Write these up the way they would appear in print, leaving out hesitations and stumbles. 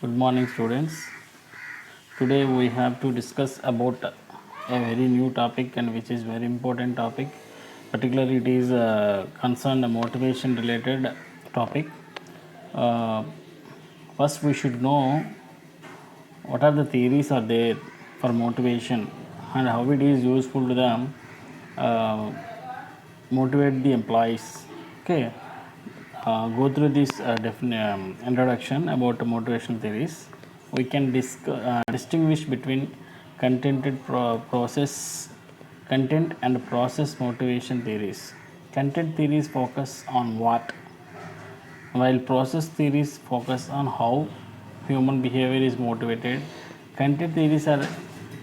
Good morning, students. Today we have to discuss about a very new topic and which is very important topic. Particularly, it is concerned a motivation related topic. Uh, First, we should know what are the theories are there for motivation and how it is useful to them motivate the employees. Okay, go through this introduction about motivational theories. We can distinguish between content and process motivation theories. Content theories focus on what, while process theories focus on how human behavior is motivated. Content theories are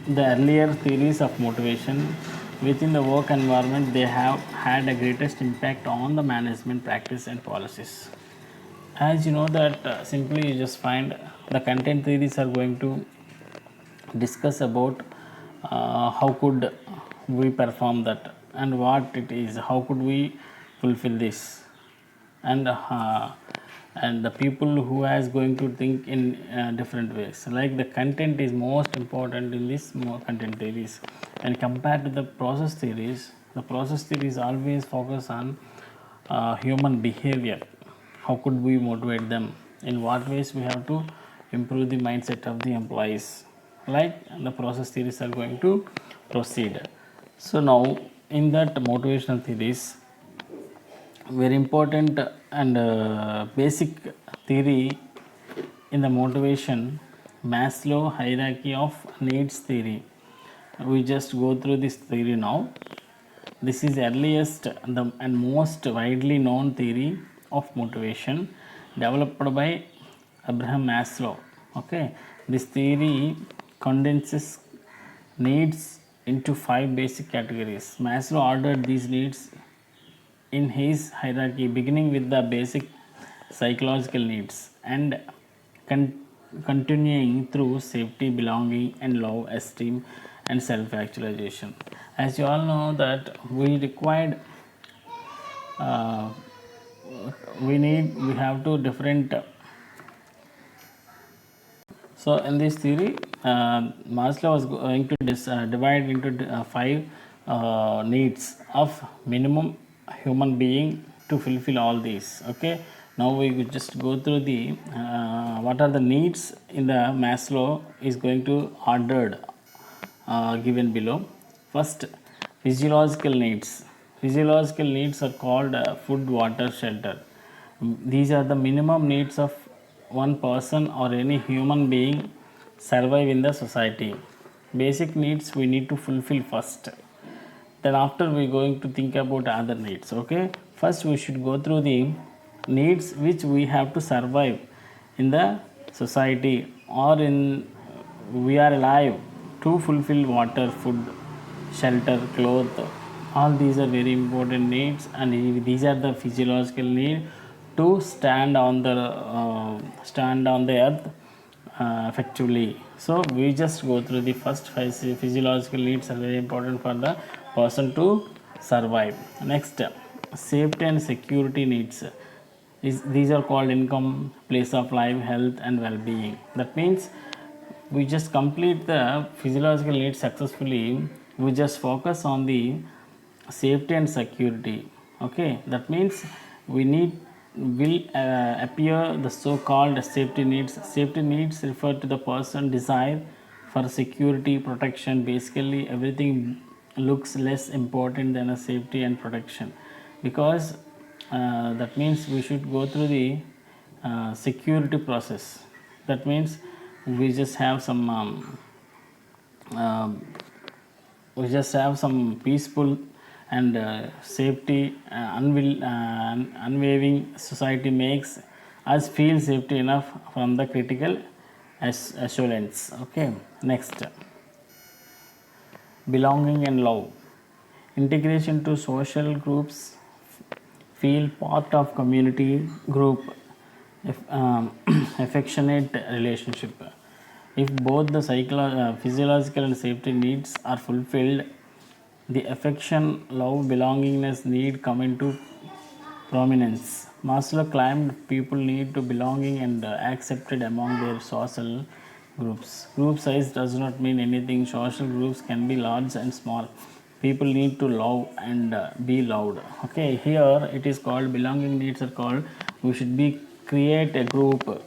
the earlier theories of motivation. Within the work environment, they have had the greatest impact on the management practice and policies. As you know that simply you just find the content theories are going to discuss about how could we perform that and what it is, how could we fulfill this, and the people who is going to think in different ways. Like the content is most important in this content theories, and compared to the process theories always focus on human behavior. How could we motivate them? In what ways we have to improve the mindset of the employees? Like the process theories are going to proceed. So now in that motivational theories, very important and basic theory in the motivation, Maslow hierarchy of needs theory. We just go through this theory now. This is earliest and most widely known theory of motivation developed by Abraham Maslow. Okay, this theory condenses needs into five basic categories. Maslow ordered these needs in his hierarchy, beginning with the basic psychological needs and continuing through safety, belonging, and love, esteem, and self-actualization. As you all know that we required, uh, we have to different. So in this theory, Maslow was going to divide into five needs of minimum human being to fulfill all these. Okay, now we will just go through the what are the needs in the Maslow is going to ordered given below. First, physiological needs. Physiological needs are called food, water, shelter. These are the minimum needs of one person or any human being survive in the society. Basic needs we need to fulfill first. Then after we going to think about other needs. Okay. First we should go through the needs which we have to survive in the society or in we are alive to fulfill water, food, shelter, cloth. All these are very important needs, and these are the physiological need to stand on the earth effectively. So we just go through the first five physiological needs are very important for the person to survive. Next, safety and security needs. These are called income, place of life, health, and well-being. That means we just complete the physiological needs successfully. We just focus on the safety and security. Okay, that means we need will appear the so-called safety needs. Safety needs refer to the person desire for security, protection. Basically everything looks less important than a safety and protection, because that means we should go through the security process. That means we just have some uh, we just have some peaceful and safety unwavering society makes us feel safety enough from the critical assurance. Okay, next, belonging and love. Integration to social groups, feel part of community group, if, affectionate relationship. If both the physiological and safety needs are fulfilled, the affection, love, belongingness need come into prominence. Maslow claimed people need to belonging and accepted among their social groups. Group size does not mean anything. Social groups can be large and small. People need to love and be loved. Okay, here it is called belonging needs are called. We should be create a group,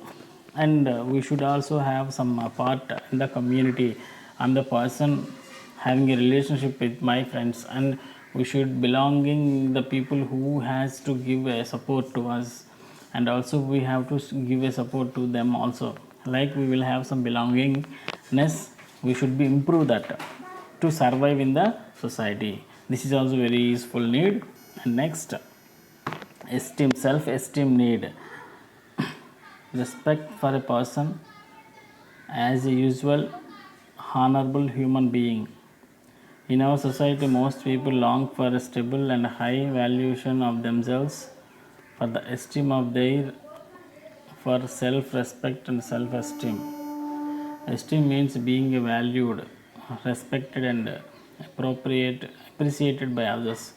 and we should also have some part in the community. I'm the person having a relationship with my friends, and we should belonging the people who has to give a support to us, and also we have to give a support to them also. Like we will have some belongingness, we should be improve that to survive in the society. This is also very useful need. And next, esteem, self esteem need, respect for a person as a usual honorable human being. In our society, most people long for a stable and high valuation of themselves, for the esteem of their, for self-respect and self-esteem. Esteem means being valued, respected, and appreciated by others.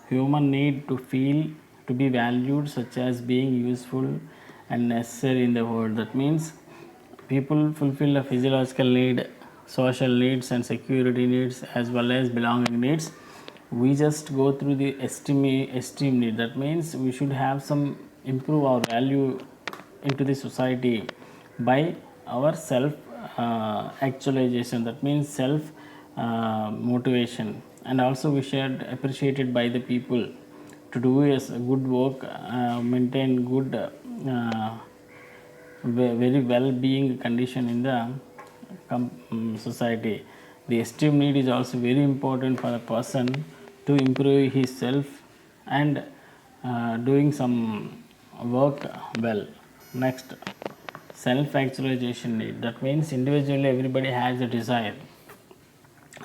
Human need to feel to be valued, such as being useful and necessary in the world. That means people fulfill a physiological need, social needs, and security needs, as well as belonging needs. We just go through the esteem need. That means we should have some improve our value into the society by our self actualization. That means self motivation, and also we should appreciated by the people to do a good work, maintain good very well-being condition in the society. The esteem need is also very important for a person to improve his self and doing some work well. Next, self-actualization need. That means individually everybody has a desire.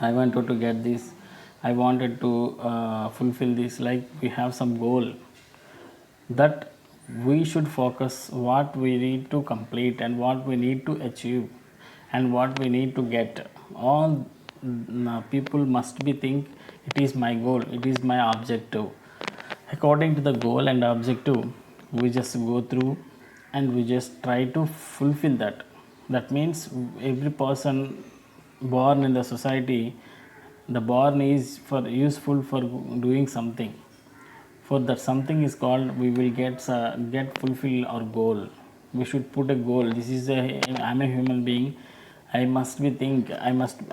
I wanted to get this. I wanted to fulfill this. Like we have some goal that we should focus what we need to complete and what we need to achieve and what we need to get. All people must be think it is my goal, it is my objective. According to the goal and objective, we just go through and we just try to fulfill that. That means every person born in the society, the born is for useful for doing something. For that something is called, we will get fulfill our goal. We should put a goal. This is a, I'm a human being. I must be think. I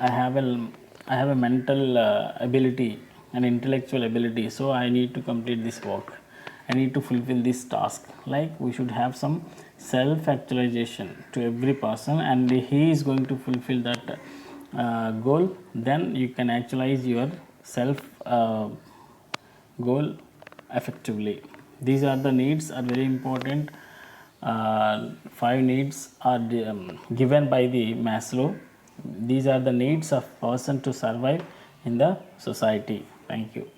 have a mental ability and intellectual ability. So I need to complete this work. I need to fulfill this task. Like we should have some self actualization to every person, and he is going to fulfill that goal. Then you can actualize your self goal effectively. These are the needs are very important. Five needs are given by the Maslow. These are the needs of person to survive in the society. Thank you.